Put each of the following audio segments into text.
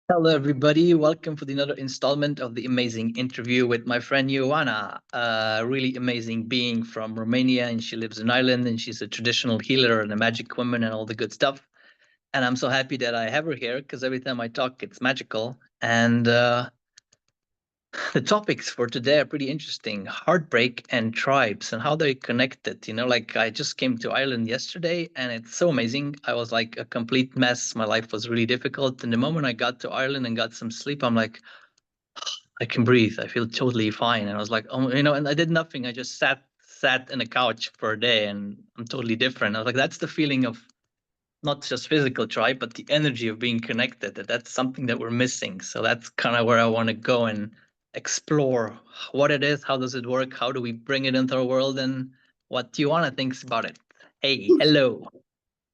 Hello, everybody. Welcome for another installment of the amazing interview with my friend Ioana, a really amazing being from Romania, and she lives in Ireland, and she's a traditional healer and a magic woman and all the good stuff. And I'm so happy that I have her here because every time I talk, it's magical. And the topics for today are pretty interesting: heartbreak and tribes and how they're connected. Like I just came to Ireland yesterday and it's so amazing. I was like a complete mess. My life was really difficult. And the moment I got to Ireland and got some sleep, I'm like, I can breathe. I feel totally fine. And I was like, oh, and I did nothing. I just sat in a couch for a day and I'm totally different. I was like, that's the feeling of not just physical tribe, but the energy of being connected. That's something that we're missing. So that's kind of where I want to go and explore what it is, how does it work, how do we bring it into our world, and what do you want to think about it? Hey, hello.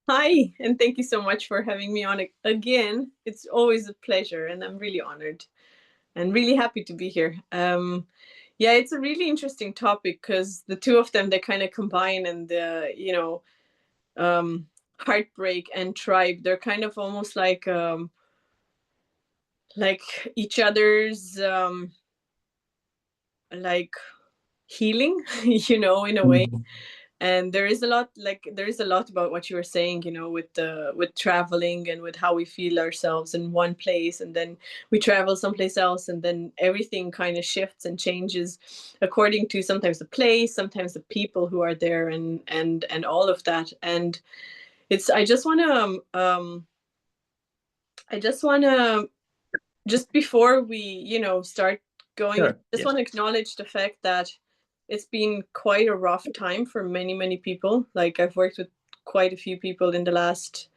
Hi, and thank you so much for having me on again. It's always a pleasure, and I'm really honored and really happy to be here. Yeah, it's a really interesting topic because the two of them they kind of combine, and heartbreak and tribe. They're kind of almost like each other's like healing, in a way. And there is a lot about what you were saying, with traveling and with how we feel ourselves in one place, and then we travel someplace else, and then everything kind of shifts and changes according to sometimes the place, sometimes the people who are there, and all of that. And it's I just want to just before we start going, I Sure. just Yes. want to acknowledge the fact that it's been quite a rough time for many people. Like, I've worked with quite a few people in the last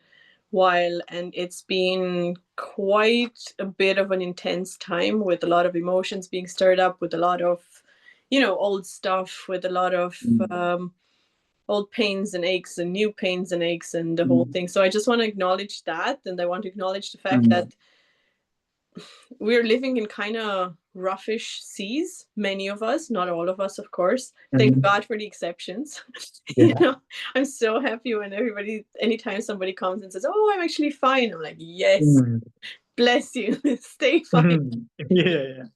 while, and it's been quite a bit of an intense time with a lot of emotions being stirred up, with a lot of old stuff, with a lot of old pains and aches and new pains and aches and the whole thing. So I just want to acknowledge that, and I want to acknowledge the fact that we're living in kind of roughish seas, many of us, not all of us, of course. Thank Mhm. God for the exceptions. you Yeah. know I'm so happy when anytime somebody comes and says, oh, I'm actually fine, I'm like, yes, Mhm. bless you. Stay fine. Mhm.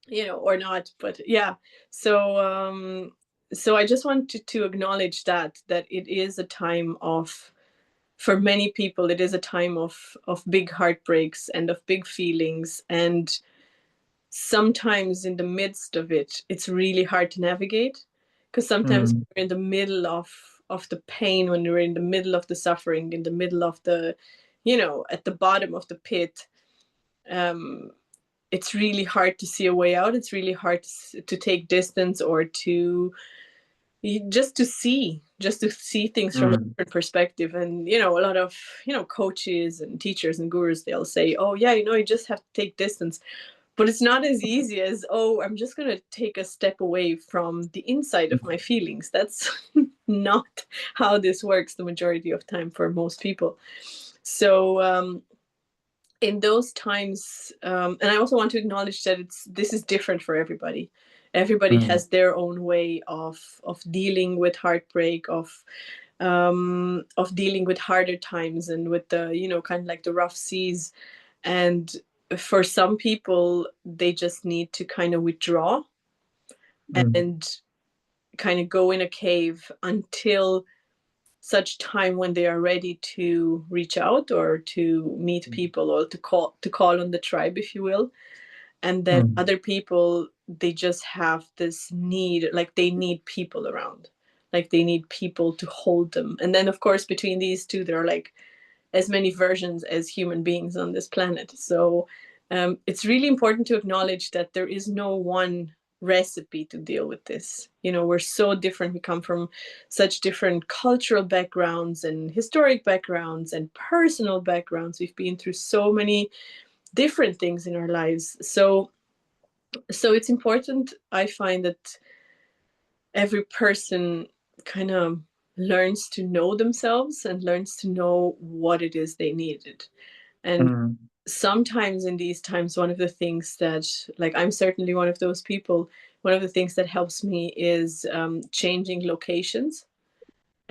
Yeah. Or not, but yeah. So I just wanted to acknowledge that it is a time of, for many people, it is a time of big heartbreaks and of big feelings, and sometimes in the midst of it, it's really hard to navigate, because sometimes Mhm. we're in the middle of the pain, when we're in the middle of the suffering, in the middle of the, at the bottom of the pit. um it's really hard to see a way out. It's really hard to take distance, or to just to see things from a Mhm. different perspective. And a lot of coaches and teachers and gurus, they'll say, oh yeah, you just have to take distance. But it's not as easy as, oh, I'm just going to take a step away from the inside of my feelings. That's not how this works the majority of time for most people. So in those times, and I also want to acknowledge that this is different for everybody. Everybody Mhm. has their own way of dealing with heartbreak, of dealing with harder times, and with the kind of like the rough seas. And for some people, they just need to kind of withdraw Mhm. and kind of go in a cave until such time when they are ready to reach out, or to meet people, or to call on the tribe, if you will. And then Mhm. other people, they just have this need, like they need people around, like they need people to hold them. And then, of course, between these two, there are like as many versions as human beings on this planet. So it's really important to acknowledge that there is no one recipe to deal with this. We're so different. We come from such different cultural backgrounds and historic backgrounds and personal backgrounds. We've been through so many different things in our lives. So it's important, I find, that every person kind of learns to know themselves and learns to know what it is they needed. And Mhm. sometimes in these times, one of the things that, like, I'm certainly one of those people, one of the things that helps me is changing locations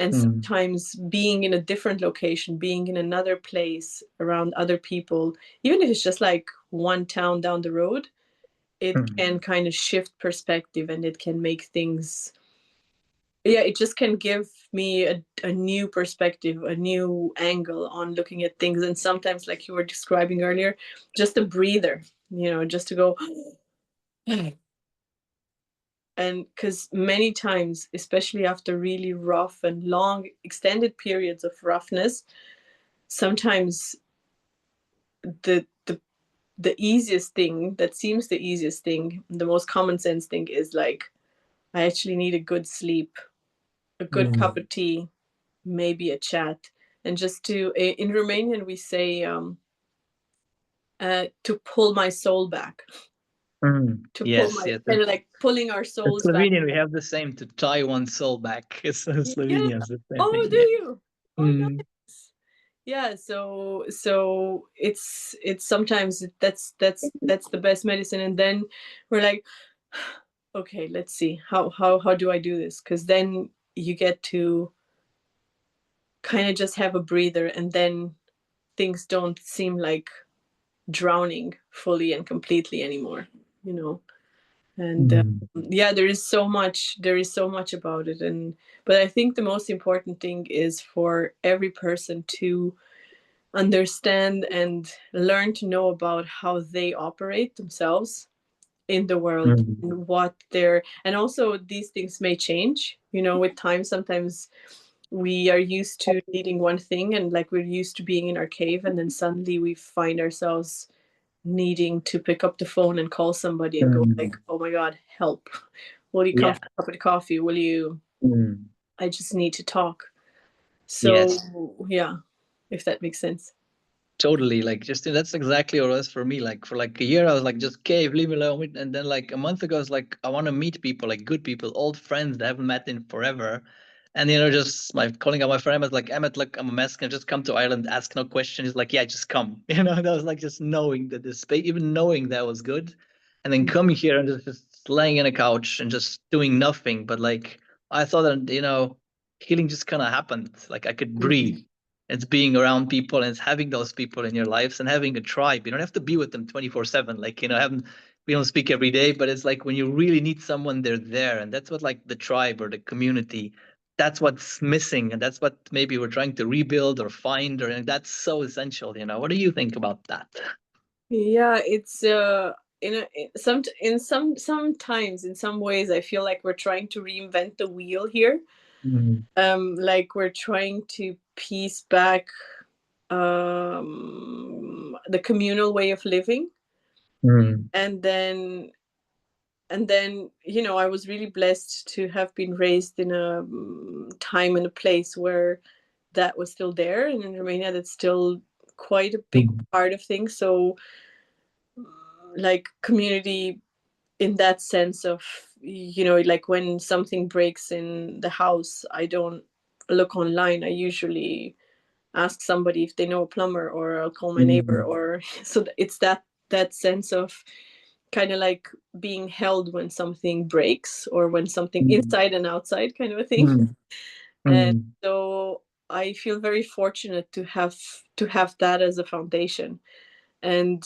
And sometimes being in a different location, being in another place around other people, even if it's just like one town down the road, it can kind of shift perspective, and it can make things, yeah, it just can give me a new perspective, a new angle on looking at things. And sometimes, like you were describing earlier, just a breather, just to go. And because many times, especially after really rough and long extended periods of roughness, sometimes the easiest thing, that seems the easiest thing, the most common sense thing, is like, I actually need a good sleep, a good cup of tea, maybe a chat. And just to, in Romanian we say, to pull my soul back. To pull Yes, my, yes. kind of like pulling our In souls back. Slovenian, we have the same, to tie one's soul back. It's Yeah. Slovenians, the same Oh, thing. do you? Oh, nice. Yeah, so it's sometimes that's the best medicine. And then we're like, okay, let's see, how do I do this? Because then you get to kind of just have a breather, and then things don't seem like drowning fully and completely anymore, and yeah, there is so much about it. And but I think the most important thing is for every person to understand and learn to know about how they operate themselves in the world, and what they're, and also these things may change, with time. Sometimes we are used to needing one thing, and like we're used to being in our cave, and then suddenly we find ourselves needing to pick up the phone and call somebody and go like, oh my god, help, will you come Yeah. for a cup of coffee, will you, I just need to talk. So Yes. yeah, if that makes sense. Totally, like just that's exactly what it was for me. Like for like a year, I was like, just cave, leave me alone. And then like a month ago, I was like, I want to meet people, like good people, old friends that I haven't met in forever. And just my calling out my friend, I was like, Emmett, look, I'm a mess. Can I just come to Ireland, ask no questions? He's like, yeah, just come. That was like just knowing that this space, even knowing that was good, and then coming here and just laying in a couch and just doing nothing. But like I thought that healing just kind of happened. Like I could breathe. It's being around people, and it's having those people in your lives and having a tribe. You don't have to be with them 24/7. Like, we don't speak every day, but it's like when you really need someone, they're there. And that's what like the tribe or the community, that's what's missing. And that's what maybe we're trying to rebuild or find, and that's so essential. What do you think about that? Yeah, it's sometimes in some ways I feel like we're trying to reinvent the wheel here. Like we're trying to piece back the communal way of living. And then I was really blessed to have been raised in a time and a place where that was still there, and in Romania that's still quite a big part of things. So like community in that sense of, like when something breaks in the house, I don't look online. I usually ask somebody if they know a plumber, or I'll call my neighbor, or so it's that sense of kind of like being held when something breaks, or when something inside and outside kind of a thing. And so I feel very fortunate to have that as a foundation. And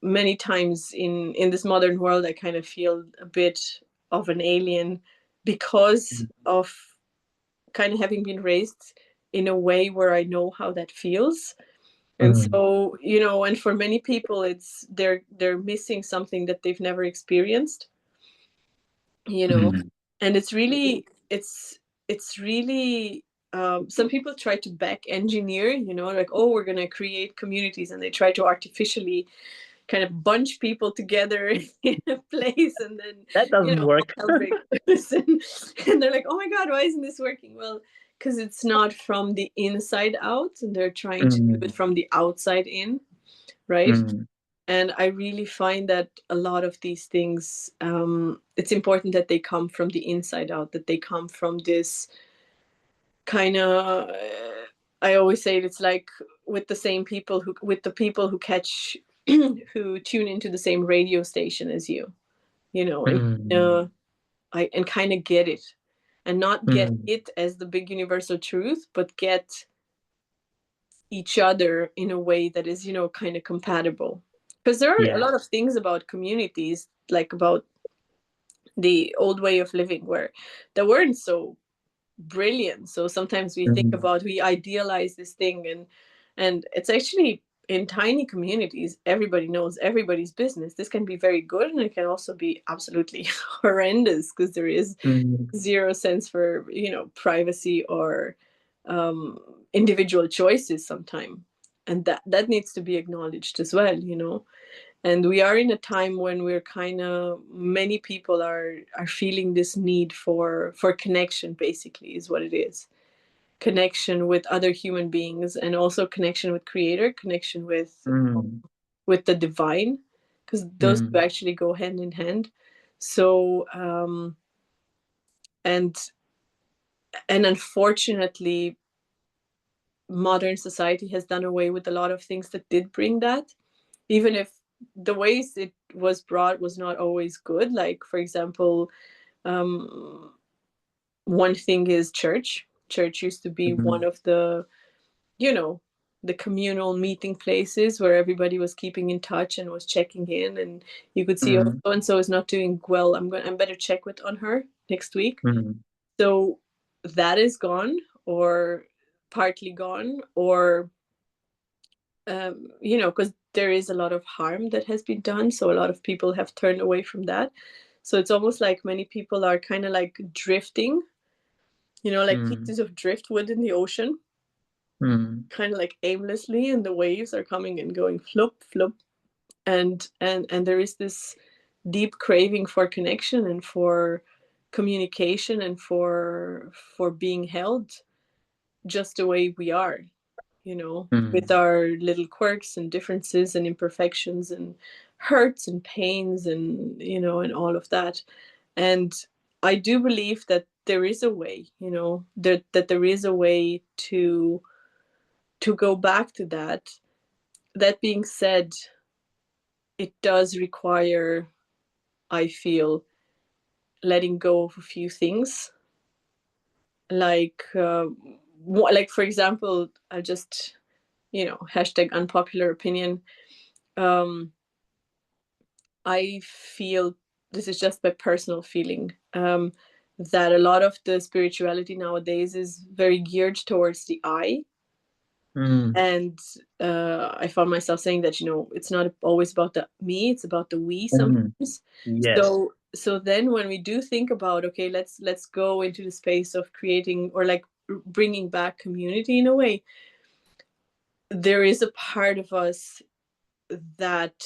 many times in this modern world, I kind of feel a bit of an alien, because of kind of having been raised in a way where I know how that feels. And so, and for many people, it's they're missing something that they've never experienced, and it's really some people try to back engineer, like, oh, we're going to create communities, and they try to artificially kind of bunch people together in a place, and then That doesn't work. hell breaks loose. And they're like, oh my god, why isn't this working? Well, because it's not from the inside out, and they're trying to do it from the outside in, right? And I really find that a lot of these things, it's important that they come from the inside out, that they come from this kind of, I always say it's like with the people who catch, who tune into the same radio station as you, and I and kind of get it. and not get it as the big universal truth, but get each other in a way that is, you know, kind of compatible. Because there are a lot of things about communities, like about the old way of living, where they weren't so brilliant. So sometimes we think about, we idealize this thing, and it's actually in tiny communities, everybody knows everybody's business. This can be very good, and it can also be absolutely horrendous, because there is zero sense for, you know, privacy or individual choices sometimes, and that needs to be acknowledged as well, you know. And we are in a time when we're kind of, many people are feeling this need for connection, basically, is what it is. Connection with other human beings, and also connection with creator, connection with the divine, because those two actually go hand in hand. So and unfortunately, modern society has done away with a lot of things that did bring that, even if the ways it was brought was not always good. Like, for example, one thing is church. Church used to be one of the, you know, the communal meeting places where everybody was keeping in touch and was checking in, and you could see, oh, so and so is not doing well, I'm better check with on her next week. So that is gone, or partly gone, or you know, because there is a lot of harm that has been done, so a lot of people have turned away from that. So it's almost like many people are kind of like drifting, you know, like pieces of driftwood in the ocean, kind of like aimlessly, and the waves are coming and going, flop flop. And there is this deep craving for connection and for communication and for being held just the way we are, you know, with our little quirks and differences and imperfections and hurts and pains, and, you know, and all of that. And I do believe that there is a way, you know, that there is a way to go back to that. That being said, it does require, I feel, letting go of a few things. Like for example, I just, you know, hashtag unpopular opinion. I feel, this is just my personal feeling, that a lot of the spirituality nowadays is very geared towards the I. And I found myself saying that, you know, it's not always about the me, it's about the we sometimes. So then when we do think about, okay, let's go into the space of creating, or like bringing back community in a way, there is a part of us that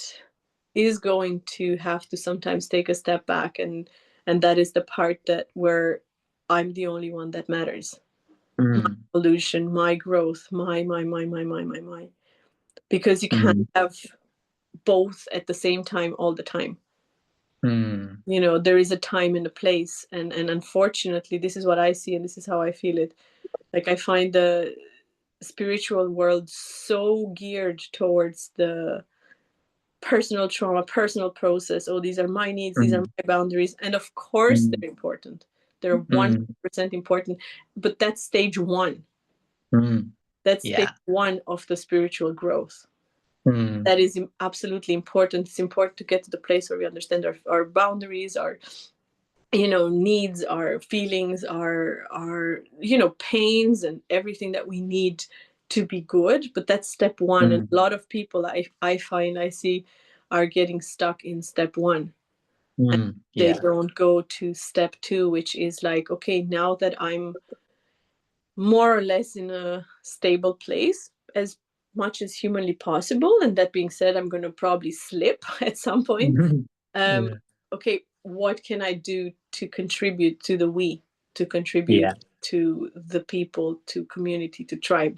is going to have to sometimes take a step back, and that is the part that where I'm the only one that matters. My evolution, my growth, my, because you can't have both at the same time all the time. You know, there is a time and a place, and unfortunately, this is what I see, and this is how I feel it. Like, I find the spiritual world so geared towards the personal trauma, personal process. Oh, these are my needs, these are my boundaries, and of course they're important. They're 100% important, but that's stage one. That's stage one of the spiritual growth. That is absolutely important. It's important to get to the place where we understand our boundaries, our, you know, needs, our feelings, our you know, pains, and everything that we need to be good. But that's step one. And a lot of people I find, I see, are getting stuck in step one. And they don't go to step two, which is like, okay, now that I'm more or less in a stable place, as much as humanly possible, and that being said, I'm going to probably slip at some point. Okay, what can I do to contribute to the we, to contribute to the people, to community, to tribe?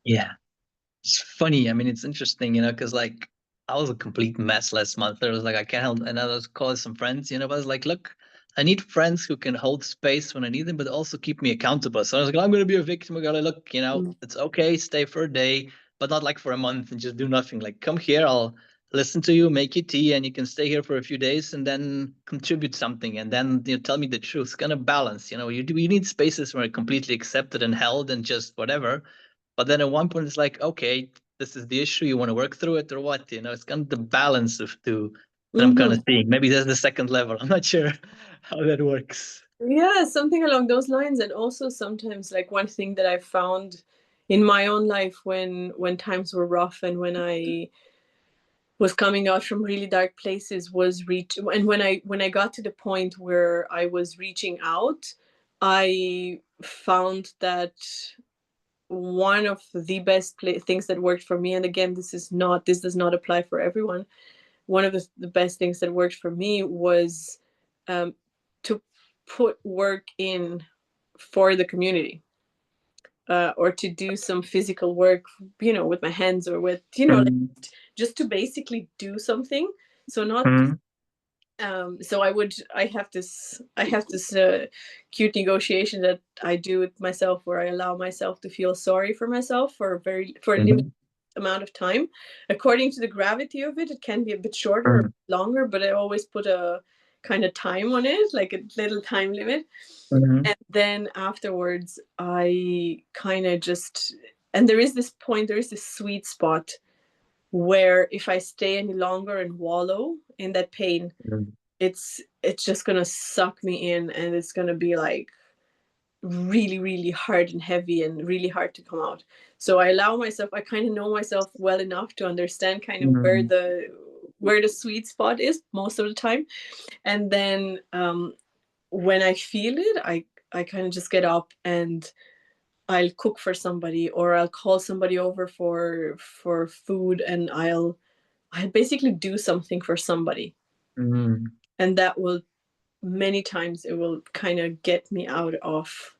It's funny. I mean, it's interesting, you know, because like I was a complete mess last month. I was like, I can't help, and I was calling some friends, you know, but I was like, look, I need friends who can hold space when I need them, but also keep me accountable. So I was like, I'm going to be a victim. I got to look, you know, it's okay, stay for a day, but not like for a month and just do nothing. Like, come here, listen to you, make you tea, and you can stay here for a few days and then contribute something, and then tell me the truth. It's kind of balance. You need spaces where you're completely accepted and held and just whatever. But then at one point it's like, okay, this is the issue. You want to work through it or what? It's kind of the balance of two that I'm kind Mm-hmm. of seeing. Maybe that's the second level. I'm not sure how that works. Yeah, something along those lines. And also sometimes, like, one thing that I found in my own life when times were rough and when I was coming out from really dark places was and when I got to the point where I was reaching out, I found that one of the best things that worked for me, and again, this does not apply for everyone. One of the best things that worked for me was um, to put work in for the community, or to do some physical work, with my hands, or with, like, Mm, just to basically do something. So not mm, so I have this cute negotiation that I do with myself, where I allow myself to feel sorry for myself for a limited mm, amount of time. According to the gravity of it, it can be a bit shorter or mm, longer, but I always put a kind of time on it, like a little time limit. mm, And then afterwards, I kind of just, and there is this sweet spot where if I stay any longer and wallow in that pain, mm, it's just gonna suck me in, and it's gonna be like really, really hard and heavy and really hard to come out. So I kind of know myself well enough to understand kind of where mm, the sweet spot is most of the time. And then when I feel it, I kind of just get up and I'll cook for somebody, or I'll call somebody over for food, and I'll basically do something for somebody. mm. And that will, many times, it will kind of get me out of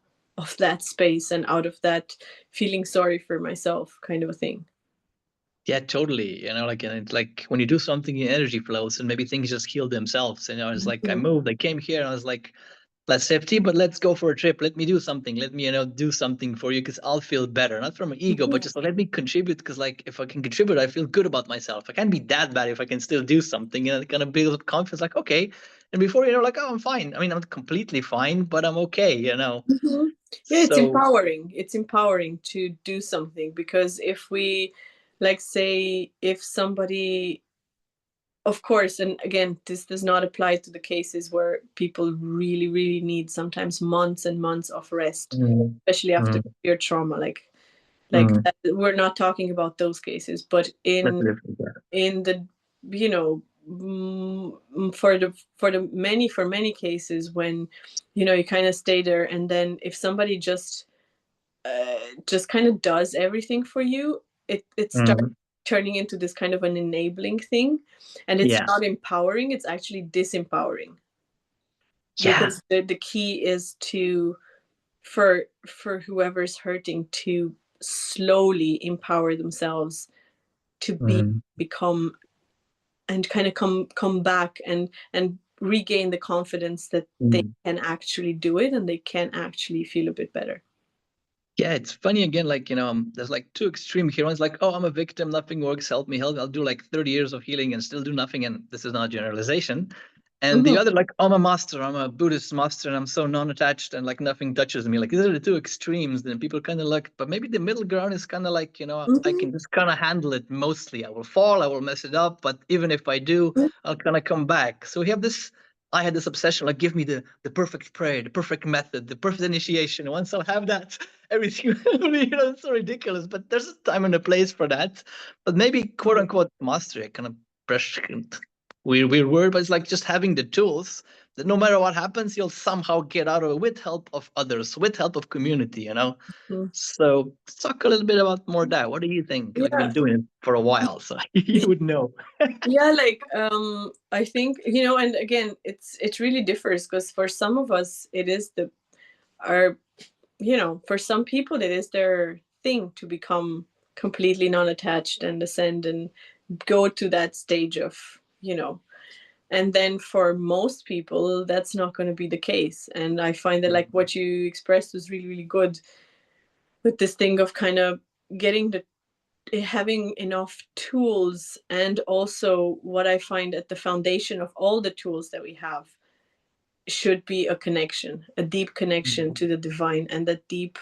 that space and out of that feeling sorry for myself kind of a thing. Yeah, totally. And it's like when you do something, your energy flows, and maybe things just heal themselves. It's like I Mhm. moved, I came here, and I was like, let's have tea, but let's go for a trip. Let me do something. Let me, do something for you because I'll feel better. Not from an ego, but just let me contribute because, like, if I can contribute, I feel good about myself. I can't be that bad if I can still do something. It kind of builds up confidence, like, okay. And before, like, oh, I'm fine. I mean, I'm not completely fine, but I'm okay. Mhm. Yeah, it's So, empowering. It's empowering to do something, because if we, like, say, if somebody, of course, and again, this does not apply to the cases where people really, really need sometimes months and months of rest, mm, especially after mm, severe trauma. Like mm, that, we're not talking about those cases, but that's in different. Yeah. in the you know for many cases, when you kind of stay there, and then if somebody just kind of does everything for you, it starts Mm, turning into this kind of an enabling thing, and it's yeah. not empowering, it's actually disempowering. Yeah. Because the key is to, for whoever's hurting, to slowly empower themselves to Mm. become, and kind of come back and regain the confidence that they Mm. can actually do it, and they can actually feel a bit better. Yeah, it's funny again, like, there's like two extreme here. One's like, oh, I'm a victim, nothing works, help me, help me. I'll do like 30 years of healing and still do nothing. And this is not a generalization. And the Mhm. other, like, I'm a master, I'm a Buddhist master, and I'm so non-attached and like nothing touches me. Like, these are the two extremes. Then people kind of like, but maybe the middle ground is kind of like, I Mhm. can just kind of handle it mostly. I will fall, I will mess it up, but even if I do, I'll kind of come back. So we have this. I had this obsession, like, give me the perfect prayer, the perfect method, the perfect initiation. And once I'll have that, everything will be, it's so ridiculous. But there's a time and a place for that. But maybe quote unquote mastery, kind of brush, weird word, but it's like just having the tools that no matter what happens, you'll somehow get out of it with help of others, with help of community. Mhm. So let's talk a little bit about more that. What do you think? Like, you've Yeah. been doing it for a while, so you would know. Yeah, like, I think, and again, it really differs, because for some of us it is the our for some people it is their thing to become completely non-attached and ascend and go to that stage of, and then for most people that's not going to be the case. And I find that, like, what you expressed was really, really good, with this thing of kind of getting the having enough tools, and also what I find at the foundation of all the tools that we have should be a connection, a deep connection to the divine, and that deep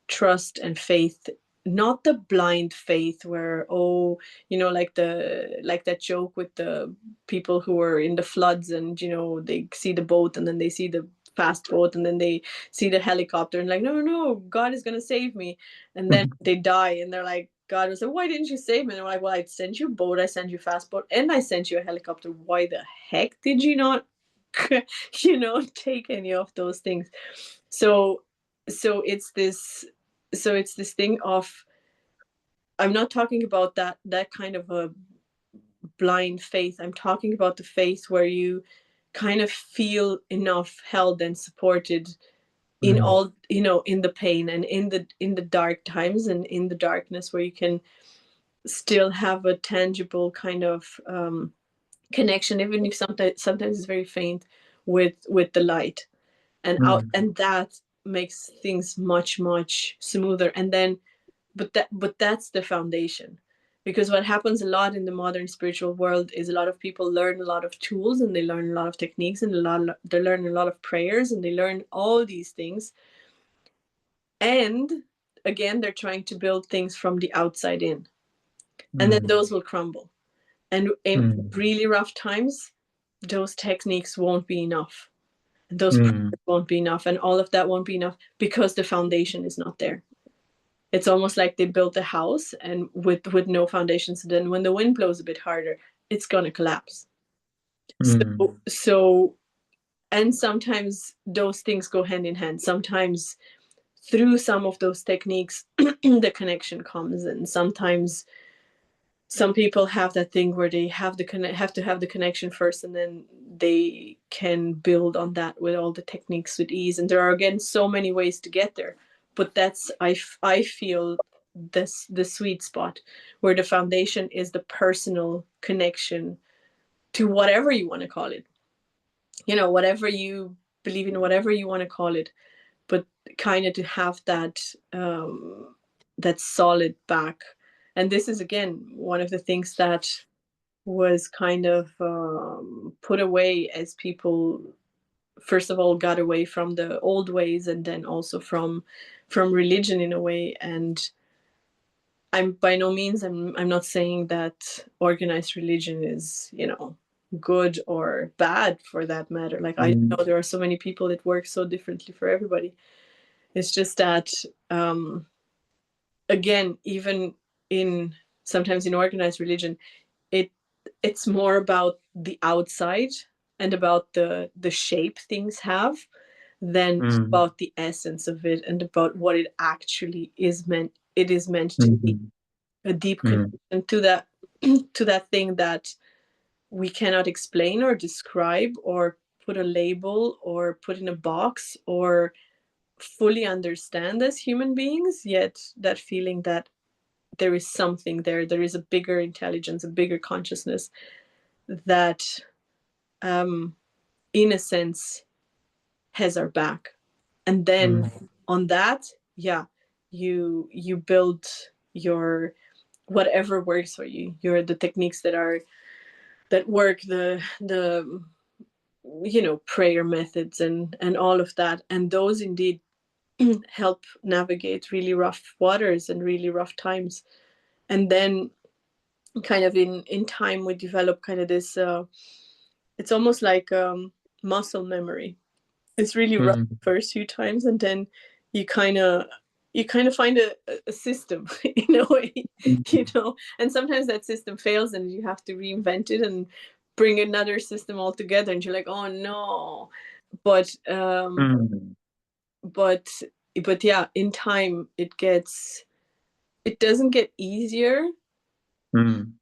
trust and faith, not the blind faith where, oh, like that joke with the people who were in the floods, and they see the boat, and then they see the fast boat, and then they see the helicopter, and like, no, no, God is going to save me, and then they die, and they're like, God was like, why didn't you save me? And they're like, well, I sent you a boat, I sent you a fast boat, and I sent you a helicopter. Why the heck did you not take any of those things? So it's this thing of, I'm not talking about that kind of a blind faith. I'm talking about the faith where you kind of feel enough held and supported in all, in the pain and in the dark times and in the darkness, where you can still have a tangible kind of connection, even if sometimes it's very faint, with the light, and out, and that makes things much, much smoother. And then, but that's the foundation, because what happens a lot in the modern spiritual world is a lot of people learn a lot of tools, and they learn a lot of techniques, and they learn a lot of prayers, and they learn all these things, and again, they're trying to build things from the outside in, and then those will crumble, and in really rough times, those techniques won't be enough, and those prayers won't be enough, and all of that won't be enough, because the foundation is not there. It's almost like they built a house and with no foundation. So then when the wind blows a bit harder, it's going to collapse. So, and sometimes those things go hand in hand. Sometimes through some of those techniques, the connection comes. And sometimes some people have that thing where they have to have the connection first, and then they can build on that with all the techniques with ease. And there are, again, so many ways to get there. But that's, I feel, the sweet spot, where the foundation is the personal connection to whatever you want to call it, whatever you believe in, whatever you want to call it, but kind of to have that that solid back. And this is, again, one of the things that was kind of put away as people, first of all, got away from the old ways, and then also from religion in a way. And I'm by no means, I'm not saying that organized religion is, good or bad, for that matter. Like, I know there are so many people that work so differently for everybody. It's just that, again, even sometimes in organized religion, it's more about the outside and about the shape things have, than about the essence of it, and about what it actually is meant. It is meant to be a deep connection to that thing that we cannot explain or describe or put a label or put in a box or fully understand as human beings, yet that feeling that there is something there, there is a bigger intelligence, a bigger consciousness that, in a sense, has our back. And then on that, you build your whatever works for you, the techniques that work, the prayer methods and all of that, and those indeed help navigate really rough waters and really rough times. And then kind of in time we develop kind of this it's almost like muscle memory. It's really rough the first few times, and then you kind of find a system in a way, and sometimes that system fails and you have to reinvent it and bring another system altogether, and you're like, oh no. But but yeah, in time it doesn't get easier,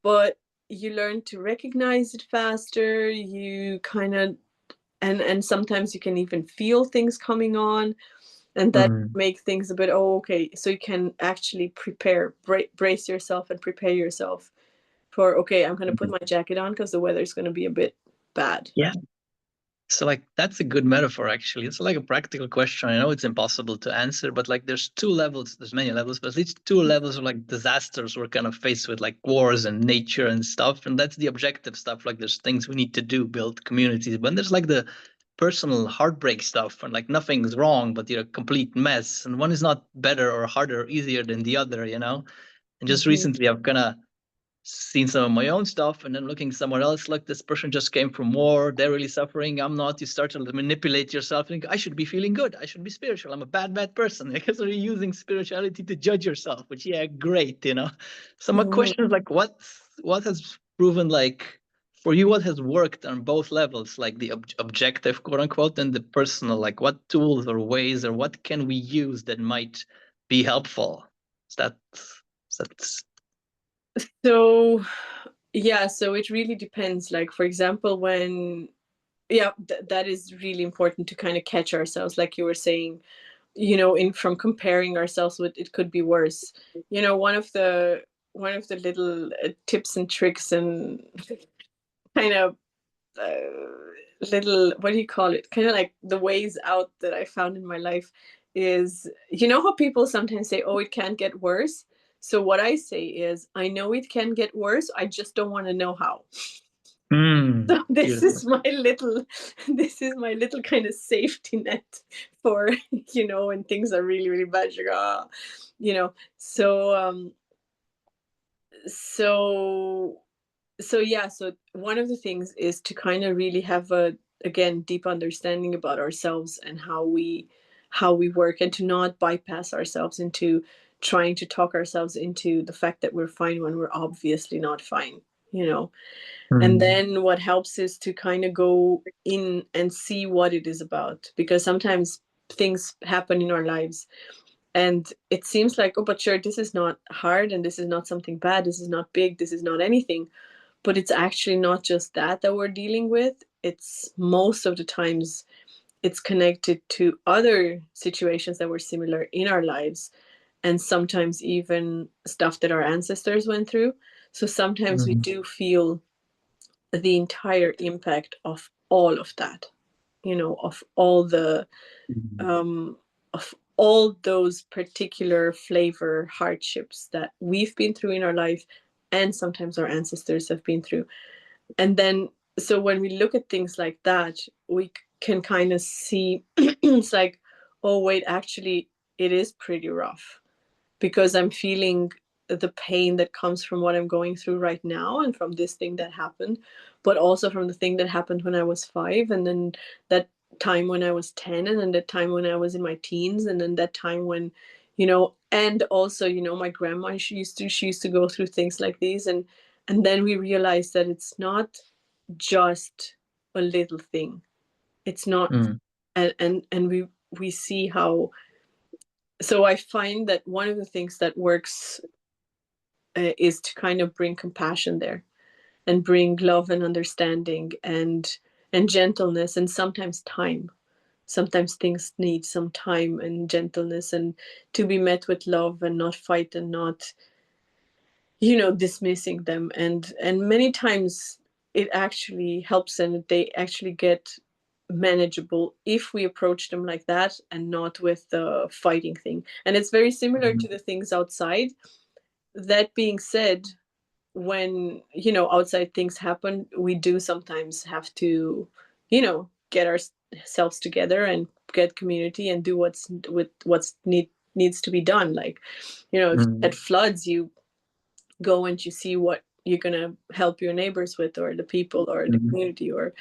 but you learn to recognize it faster. You kind of, and sometimes you can even feel things coming on, and that make things a bit, okay, so you can actually prepare, brace yourself and prepare yourself for, okay, I'm going to put my jacket on because the weather is going to be a bit bad. Yeah. So like that's a good metaphor actually. It's like a practical question. I know it's impossible to answer, but like there's two levels, there's many levels, but at least two levels of like disasters we're kind of faced with, like wars and nature and stuff. And that's the objective stuff. Like there's things we need to do, build communities. But there's like the personal heartbreak stuff and like nothing's wrong, but you're a complete mess. And one is not better or harder or easier than the other, you know? And just Mhm. recently I've kind of seen some of my own stuff and then looking somewhere else, like this person just came from war, they're really suffering, I'm not. You start to manipulate yourself and think, I should be feeling good, I should be spiritual, I'm a bad person, because you're using spirituality to judge yourself, which, yeah, great, you know. So my Mhm. question is like, what has proven, like, for you, what has worked on both levels, like the objective, quote unquote, and the personal? Like what tools or ways or what can we use that might be helpful? That's So yeah, so it really depends. Like for example, when yeah, that is really important to kind of catch ourselves, like you were saying, in from comparing ourselves with it could be worse. One of the little tips and tricks and kind of little, what do you call it, kind of like the ways out that I found in my life is, how people sometimes say, oh, it can't get worse. So what I say is, I know it can get worse, I just don't want to know how. So this beautiful. is my little this is my little kind of safety net for when things are really really bad, you're you know so so yeah, so one of the things is to kind of really have a, again, deep understanding about ourselves and how we work, and to not bypass ourselves into trying to talk ourselves into the fact that we're fine when we're obviously not fine you know and Mm. then what helps is to kind of go in and see what it is about, because sometimes things happen in our lives and it seems like, oh, but sure, this is not hard and this is not something bad, this is not big, this is not anything. But it's actually not just that we're dealing with. It's most of the times it's connected to other situations that were similar in our lives, and sometimes even stuff that our ancestors went through. So sometimes we Mm. do feel the entire impact of all of that, of all the Mm. of all those particular flavor hardships that we've been through in our life, and sometimes our ancestors have been through. And then, so when we look at things like that, we can kind of see it's like, oh wait, actually it is pretty rough, because I'm feeling the pain that comes from what I'm going through right now, and from this thing that happened, but also from the thing that happened when I was 5, and then that time when I was 10, and then that time when I was in my teens, and then that time when, and also, my grandma, she used to go through things like these, and then we realized that it's not just a little thing. It's not, Mm. and we see how. So I find that one of the things that works is to kind of bring compassion there, and bring love and understanding and gentleness, and sometimes time. Sometimes things need some time and gentleness, and to be met with love and not fight, and not dismissing them. And many times it actually helps, and they actually get manageable if we approach them like that, and not with the fighting thing. And it's very similar to Mm. the things outside. That being said, when outside things happen, we do sometimes have to get ourselves together and get community and do what's needs to be done. Like, if at Mm. floods, you go and you see what you're going to help your neighbors with, or the people, or the Mm. community, or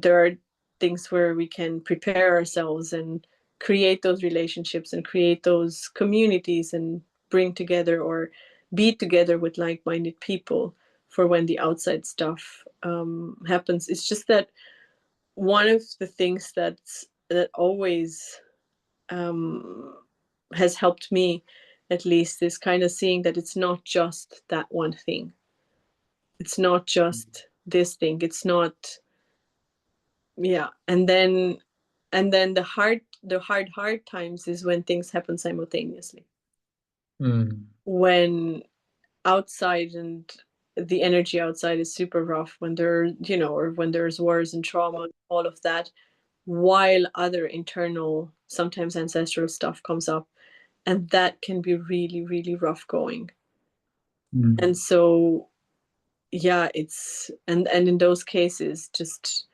there are things where we can prepare ourselves and create those relationships and create those communities, and bring together or be together with like-minded people for when the outside stuff happens. It's just that one of the things that always um, has helped me, at least, is kind of seeing that it's not just that one thing. It's not just this thing. It's not, yeah. And then the hard times is when things happen simultaneously. Mm. When outside and the energy outside is super rough, when there, you know, or when there's wars and trauma, all of that, while other internal, sometimes ancestral stuff comes up, and that can be really, really rough going. And so, yeah, it's, and in those cases, just,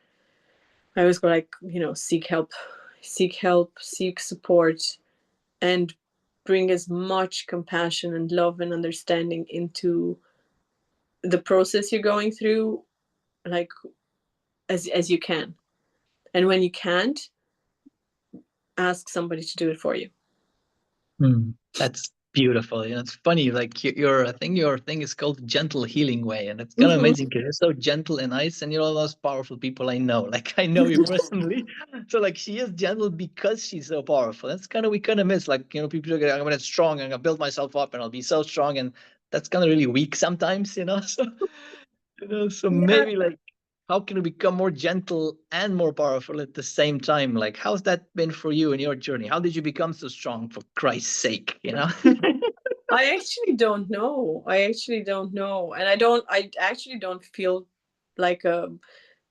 I always go like, you know, seek help, seek support, and bring as much compassion and love and understanding into the process you're going through, like, as you can. And when you can't, ask somebody to do it for you. That's beautiful. You know, it's funny. Like your, I think your thing is called Gentle Healing Way, and it's kind of amazing because you're so gentle and nice, and you're all those powerful people I know. Like I know you personally, so like she is gentle because she's so powerful. That's kind of, we kind of miss. Like, you know, people are I'm gonna strong, I'm gonna build myself up, and I'll be so strong, and that's kind of really weak sometimes, you know. So you know, so Yeah. maybe like, how can we become more gentle and more powerful at the same time? Like, how's that been for you in your journey? How did you become so strong, for Christ's sake, you know? I actually don't know. And I actually don't feel like a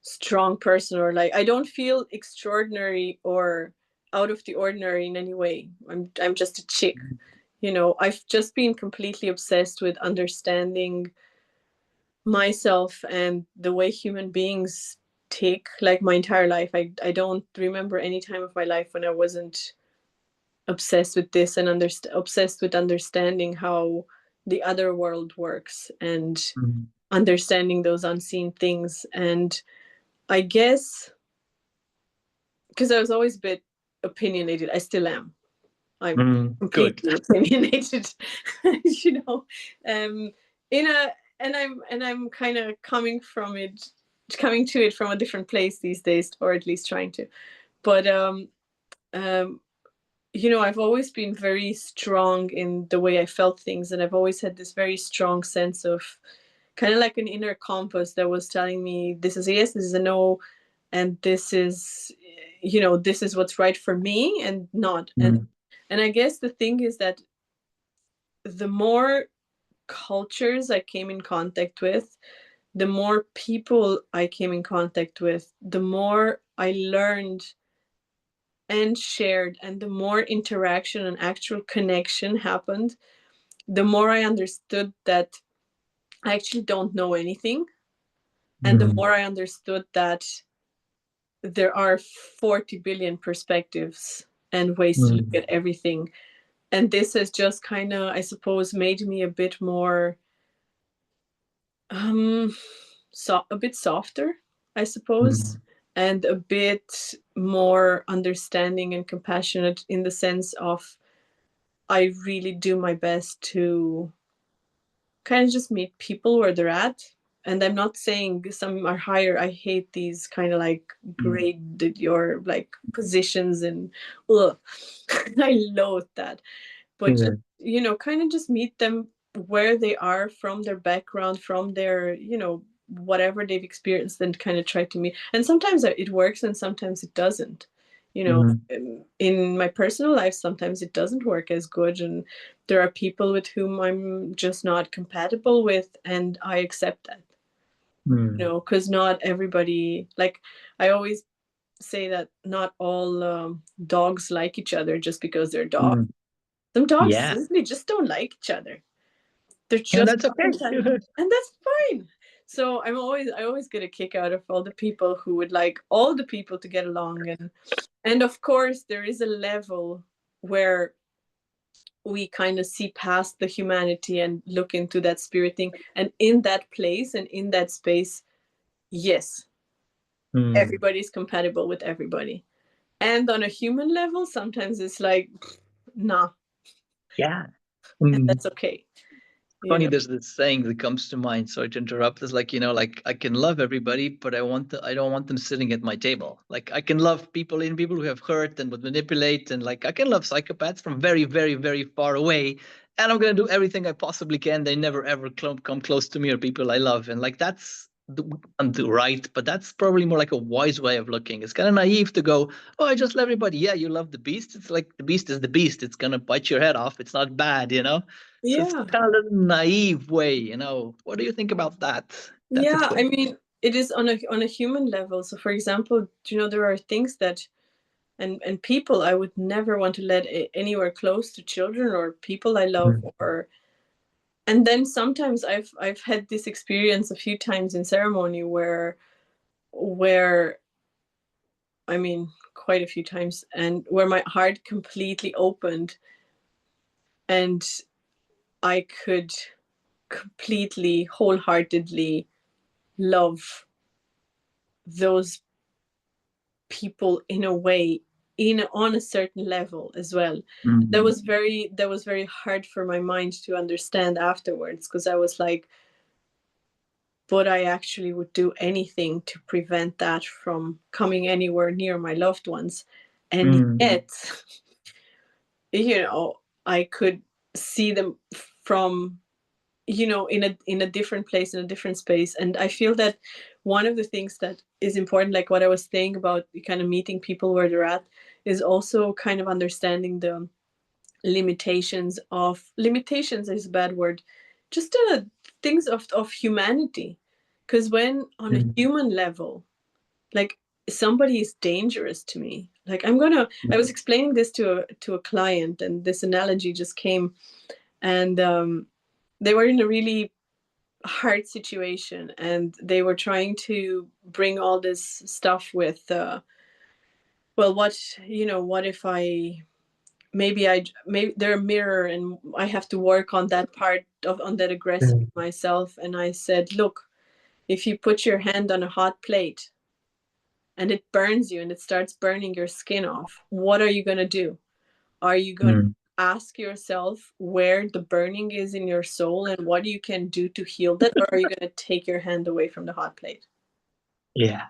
strong person, or like, I don't feel extraordinary or out of the ordinary in any way. I'm just a chick. You know, I've just been completely obsessed with understanding myself and the way human beings tick, like, my entire life. I don't remember any time of my life when I wasn't obsessed with this, and obsessed with understanding how the other world works, and understanding those unseen things. And I guess because I was always a bit opinionated, I still am. I'm Good. completely opinionated, you know. In a and I'm kind of coming to it from a different place these days, or at least trying to. But you know, I've always been very strong in the way I felt things, and I've always had this very strong sense of, kind of like an inner compass that was telling me, this is a yes, this is a no, and this is, you know, this is what's right for me and not. And I guess the thing is that the more cultures I came in contact with, the more people I came in contact with, the more I learned and shared, and the more interaction and actual connection happened, the more I understood that I actually don't know anything. And the more I understood that there are 40 billion perspectives and ways to look at everything. And this has just kind of, I suppose, made me a bit more, a bit softer, I suppose, and a bit more understanding and compassionate, in the sense of, I really do my best to kind of just meet people where they're at. And I'm not saying some are higher. I hate these kind of like graded your like positions, and ugh, I loathe that. But just, you know, kind of just meet them where they are, from their background, from their, you know, whatever they've experienced, and kind of try to meet. And sometimes it works and sometimes it doesn't. You know, in my personal life, sometimes it doesn't work as good, and there are people with whom I'm just not compatible with, and I accept that. You know, because not everybody, like, I always say that not all dogs like each other just because they're dogs. Some dogs Yeah. simply just don't like each other. They're And just that's okay. and that's fine. So I always get a kick out of all the people who would like all the people to get along, and of course there is a level where we kind of see past the humanity and look into that spirit thing, and in that place and in that space, yes, everybody's compatible with everybody. And on a human level, sometimes it's like, nah, Yeah. and that's okay. Funny, there's this saying that comes to mind. Sorry to interrupt. It's like, you know, like I can love everybody, but I don't want them sitting at my table. Like I can love people, in people who have hurt and would manipulate, and like I can love psychopaths from very, very, very far away, and I'm gonna do everything I possibly can. They never ever come close to me or people I love, and like right, but that's probably more like a wise way of looking. It's kind of naive to go, oh, I just love everybody. Yeah, you love the beast. It's like the beast is the beast. It's gonna bite your head off. It's not bad, you know. So it's Yeah. kind of a naive way, you know. What do you think about that? That's a Yeah, I twist. mean, it is on a human level. So for example, there are things that and people I would never want to let anywhere close to children or people I love, Mm. or and then sometimes I've had this experience a few times in ceremony where I mean quite a few times, and where my heart completely opened and I could completely wholeheartedly love those people in a way, in on a certain level as well. That Mm. was very hard for my mind to understand afterwards, because I was like, but I actually would do anything to prevent that from coming anywhere near my loved ones. And Mm. yet, I could see them from, in a different place, in a different space. And I feel that one of the things that is important, like what I was saying about kind of meeting people where they're at, is also kind of understanding the limitations is a bad word, just things of humanity. Because when on a Mm. human level, like, somebody is dangerous to me, like, I was explaining this to a client, and this analogy just came. And they were in a really hard situation, and they were trying to bring all this stuff with well, what if maybe they're a mirror, and I have to work on that part on that aggressive Mm. myself. And I said, look, if you put your hand on a hot plate and it burns you and it starts burning your skin off, what are you going to do? Are you going to Mm. ask yourself where the burning is in your soul and what you can do to heal that? Or are you going to take your hand away from the hot plate? Yeah.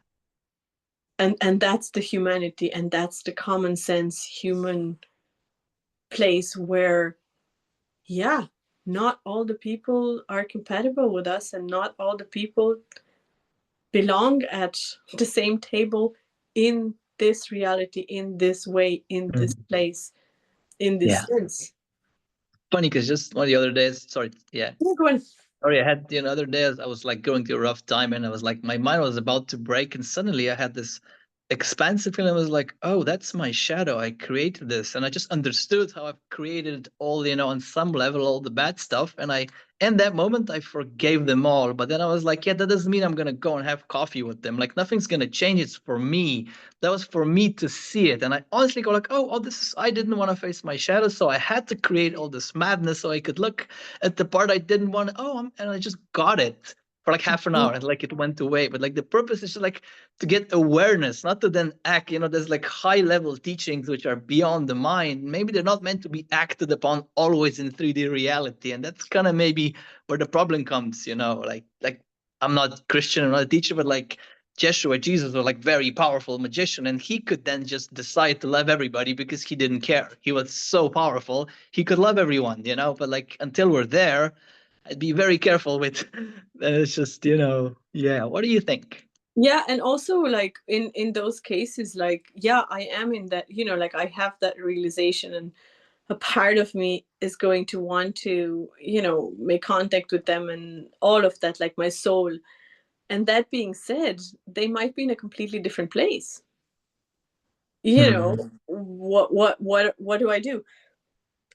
And that's the humanity, and that's the common sense human place where, yeah, not all the people are compatible with us, and not all the people belong at the same table in this reality, in this way, in this Mm. place, in this Yeah. sense. Funny because just one of the other days, sorry, yeah. Yeah, go on. Sorry, I had the other day I was like going through a rough time and I was like my mind was about to break and suddenly I had this expansive feeling. I was like, oh, that's my shadow. I created this. And I just understood how I've created all, on some level, all the bad stuff. And in that moment, I forgave them all. But then I was like, yeah, that doesn't mean I'm going to go and have coffee with them. Like nothing's going to change. It's for me. That was for me to see it. And I honestly go like, oh, I didn't want to face my shadow. So I had to create all this madness so I could look at the part I didn't want. And I just got it for like half an hour and like it went away. But like the purpose is just like to get awareness, not to then act. There's like high level teachings which are beyond the mind. Maybe they're not meant to be acted upon always in 3D reality. And that's kind of maybe where the problem comes, like I'm not Christian, I'm not a teacher, but like Jeshua, Jesus was like very powerful magician, and he could then just decide to love everybody because he didn't care. He was so powerful, he could love everyone, but like until we're there, I'd be very careful with it's just, yeah. What do you think? Yeah, and also like in those cases, like, yeah, I am in that, like, I have that realization, and a part of me is going to want to, make contact with them and all of that, like my soul. And that being said, they might be in a completely different place. Mm. What do I do?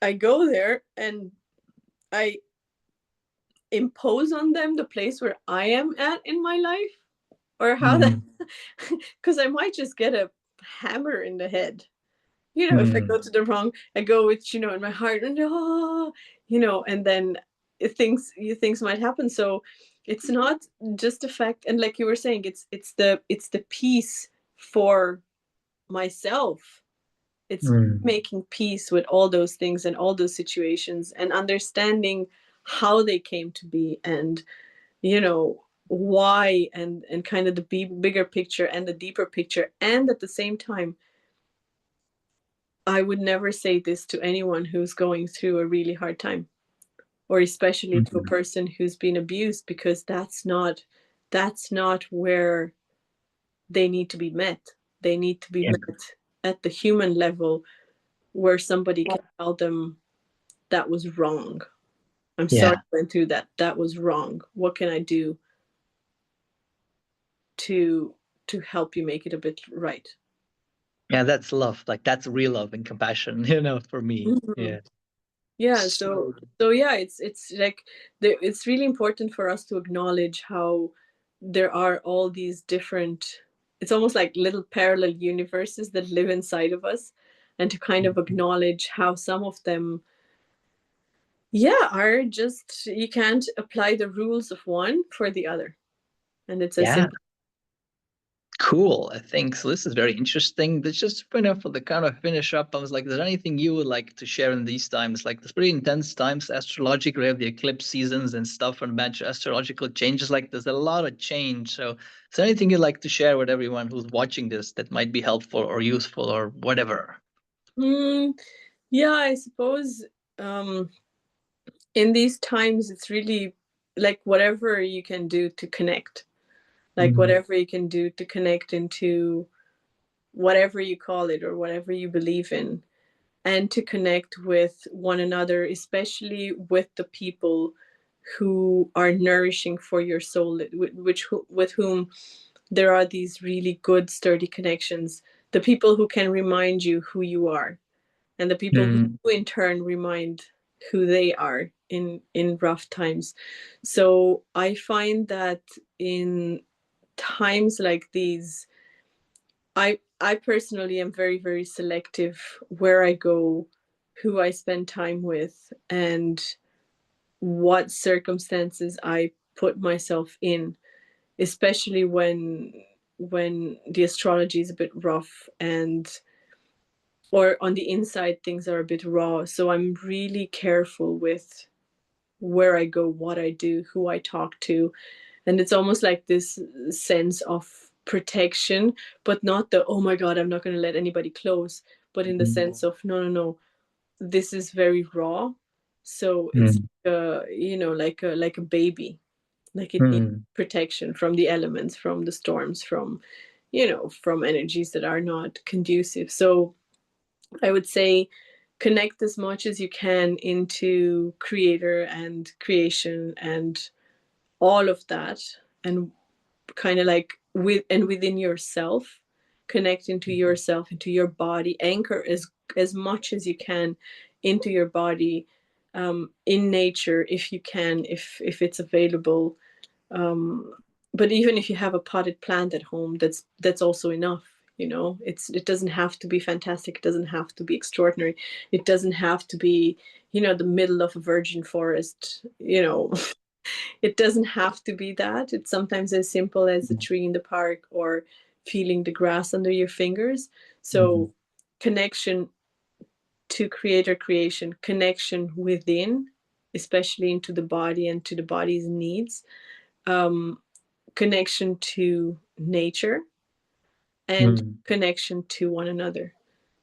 I go there and I impose on them the place where I am at in my life, or how that, Mm. because I might just get a hammer in the head. If I Mm. go to the wrong, I go with, in my heart, and and then things might happen. So it's not just the fact, and like you were saying, it's the peace for myself. It's Mm. making peace with all those things and all those situations, and understanding how they came to be, and why, and kind of the bigger picture and the deeper picture. And at the same time, I would never say this to anyone who's going through a really hard time, or especially to a Mm. person who's been abused, because that's not that's not where they need to be met. They need to be Yeah. met at the human level, where somebody can tell them that was wrong. I'm sorry Yeah. I went through that. That was wrong. What can I do to help you make it a bit right? Yeah, that's love. Like that's real love and compassion, for me. Mhm. Yeah. Yeah. So So yeah, it's like it's really important for us to acknowledge how there are all these different. It's almost like little parallel universes that live inside of us, and to kind of acknowledge how some of them, yeah, are just, you can't apply the rules of one for the other, and it's as yeah, simple. cool. I think so. This is very interesting. But just for the kind of finish up, I was like, is there anything you would like to share in these times? Like this pretty intense times, astrologically, we have the eclipse seasons and stuff and match astrological changes. Like there's a lot of change. So is there anything you'd like to share with everyone who's watching this that might be helpful or useful or whatever? Mm, yeah, I suppose um, in these times, it's really like whatever you can do to connect, like Mm. whatever you can do to connect into whatever you call it or whatever you believe in, and to connect with one another, especially with the people who are nourishing for your soul, with whom there are these really good, sturdy connections. The people who can remind you who you are, and the people who Mm. in turn remind who they are in rough times. So I find that in times like these, I personally am very, very selective where I go, who I spend time with, and what circumstances I put myself in, especially when the astrology is a bit rough, and or on the inside things are a bit raw. So I'm really careful with where I go, what I do, who I talk to. And it's almost like this sense of protection, but not the, oh my God, I'm not going to let anybody close, but in the Mm. sense of, no, no, no, this is very raw. So it's, Mm. like a baby, like it needs Mm. protection from the elements, from the storms, from, from energies that are not conducive. So I would say connect as much as you can into creator and creation and all of that, and kind of like within yourself, connect into yourself, into your body, anchor as much as you can into your body, in nature if you can, if it's available, um, but even if you have a potted plant at home, that's also enough. It doesn't have to be fantastic, it doesn't have to be extraordinary, it doesn't have to be, the middle of a virgin forest. It doesn't have to be that. It's sometimes as simple as a tree in the park or feeling the grass under your fingers. Mm. So connection to creator creation, connection within, especially into the body and to the body's needs, um, connection to nature, and Mm. connection to one another.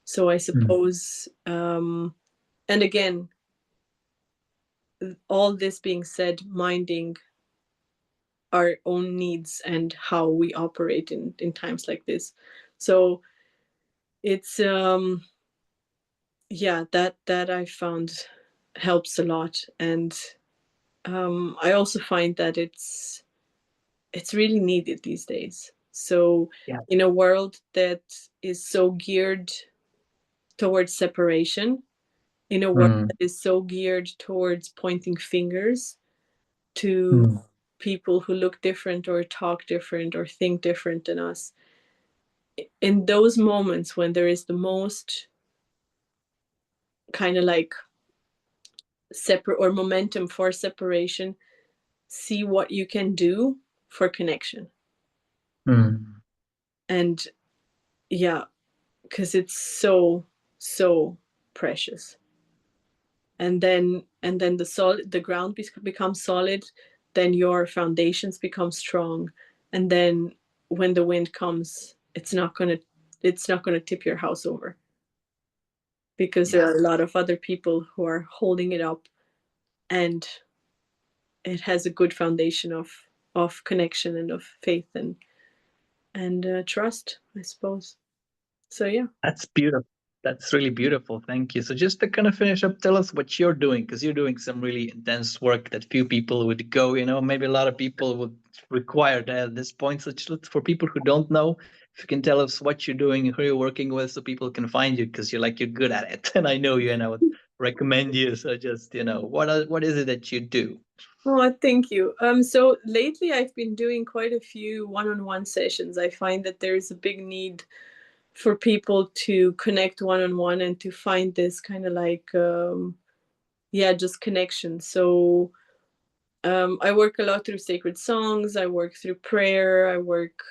So I Mm. suppose, and again, all this being said, minding our own needs and how we operate in times like this. So it's, yeah, that I found helps a lot. And I also find that it's really needed these days. So Yeah. in a world that is so geared towards separation, in a world Mm. that is so geared towards pointing fingers to Mm. people who look different or talk different or think different than us, in those moments when there is the most kind of like separate or momentum for separation, see what you can do for connection. Mm. And yeah, because it's so, so precious. And then the ground becomes solid, then your foundations become strong, and then when the wind comes, it's not gonna tip your house over, because there Yeah. are a lot of other people who are holding it up, and it has a good foundation of connection and of faith and trust, I suppose. So yeah. That's beautiful. That's really beautiful. Thank you. So just to kind of finish up, tell us what you're doing, because you're doing some really intense work that few people would go, maybe a lot of people would require that at this point. So just for people who don't know, if you can tell us what you're doing, who you're working with, so people can find you, because you're good at it. And I know you, and I would recommend you. So just, what is it that you do? Oh, thank you. So lately I've been doing quite a few one-on-one sessions. I find that there's a big need for people to connect one-on-one and to find this kind of like, just connection. So I work a lot through sacred songs. I work through prayer. I work,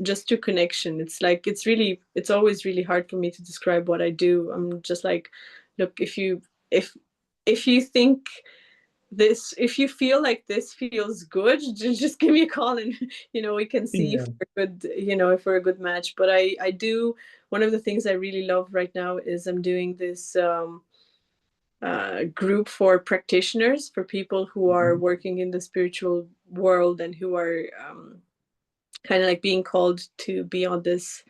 just through connection. It's like, it's always really hard for me to describe what I do. I'm just like, look, if you think this, if you feel like this feels good, just give me a call and we can see if Yeah. we're good, if we're a good match. But I do, one of the things I really love right now is I'm doing this group for practitioners, for people who are working in the spiritual world and who are kind of like being called to be on this,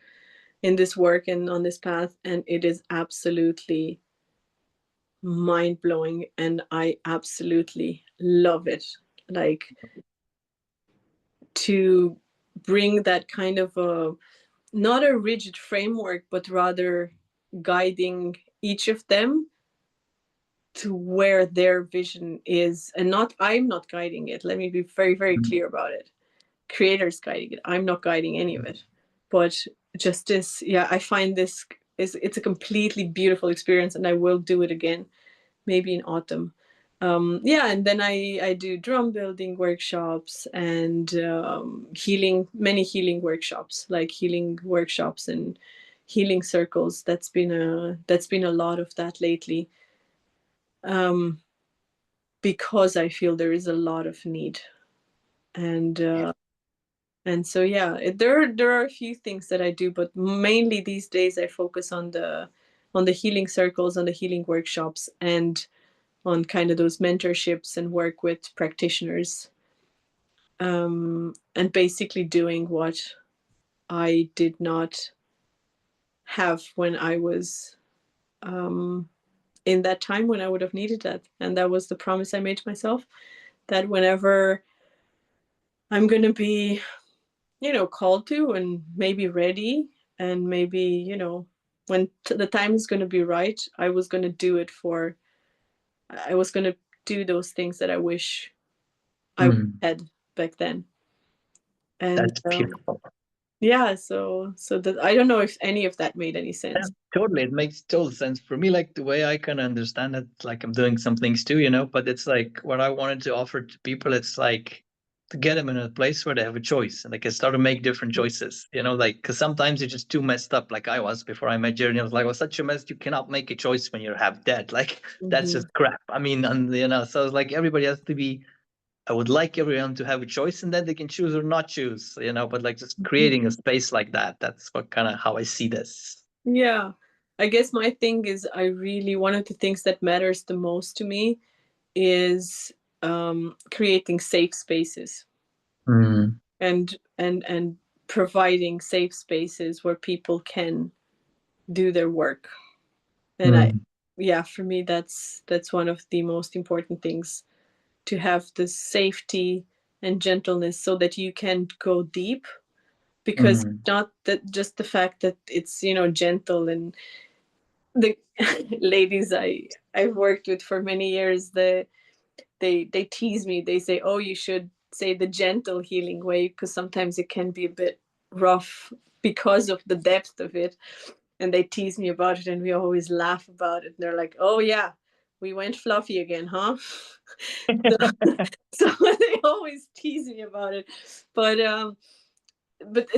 in this work and on this path. And it is absolutely mind-blowing, and I absolutely love it. Like, to bring that kind of a, not a rigid framework, but rather guiding each of them to where their vision is. And not, I'm not guiding it, let me be very, very clear about it. Creator's guiding it, I'm not guiding any of it. But just this, I find this is, it's a completely beautiful experience, and I will do it again, maybe in autumn. And then I do drum building workshops and many healing workshops, like healing workshops and healing circles. That's been a lot of that lately, because I feel there is a lot of need. And so there are a few things that I do, but mainly these days I focus on the healing circles, on the healing workshops, and on kind of those mentorships and work with practitioners, and basically doing what I did not have when I was in that time when I would have needed that. And that was the promise I made to myself, that whenever I'm going to be, called to, and maybe ready, and maybe, when the time is going to be right, I was going to do it I was going to do those things that I wish I had back then. And That's beautiful. so that, I don't know if any of that made any sense. Yeah, totally. It makes total sense for me. Like the way I kind of understand it, like I'm doing some things too, but it's like what I wanted to offer to people, it's like to get them in a place where they have a choice and they can start to make different choices, like, because sometimes you're just too messed up. Like I was before I met Jeremy, I was like, well, such a mess. You cannot make a choice when you're half dead. Like that's just crap. I mean, and so it's like everybody has to be, I would like everyone to have a choice and then they can choose or not choose, but like just creating a space like that, that's what kind of how I see this. Yeah. I guess my thing is, one of the things that matters the most to me is creating safe spaces, and providing safe spaces where people can do their work. And for me, that's one of the most important things, to have the safety and gentleness so that you can go deep, because not that just the fact that it's gentle. And the ladies I've worked with for many years, they tease me. They say, oh, you should say the gentle healing way, because sometimes it can be a bit rough because of the depth of it. And they tease me about it, and we always laugh about it, and they're like, oh yeah, we went fluffy again, huh? So they always tease me about it. But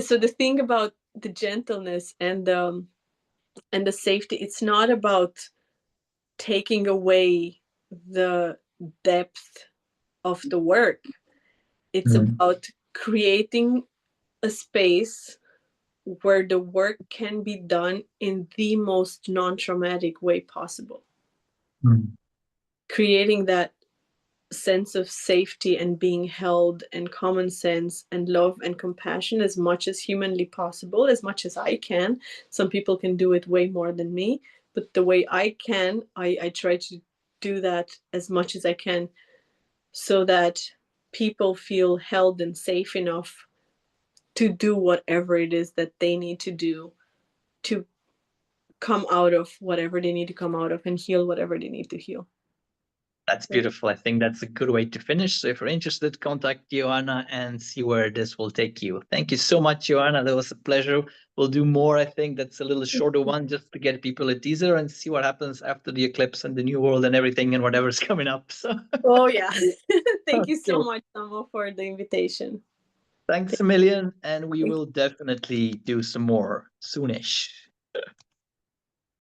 so the thing about the gentleness and the safety, it's not about taking away the depth of the work. It's about creating a space where the work can be done in the most non-traumatic way possible. Creating that sense of safety and being held and common sense and love and compassion as much as humanly possible, as much as I can. Some people can do it way more than me, but the way I can, I try to do that as much as I can, so that people feel held and safe enough to do whatever it is that they need to do to come out of whatever they need to come out of and heal whatever they need to heal. That's beautiful. I think that's a good way to finish. So if you're interested, contact Ioana and see where this will take you. Thank you so much, Ioana. That was a pleasure. We'll do more. I think that's a little shorter one just to get people a teaser and see what happens after the eclipse and the new world and everything and whatever's coming up. So Oh yeah. Thank you so okay. much, Samo, for the invitation. Thanks a million. And we will definitely do some more soonish.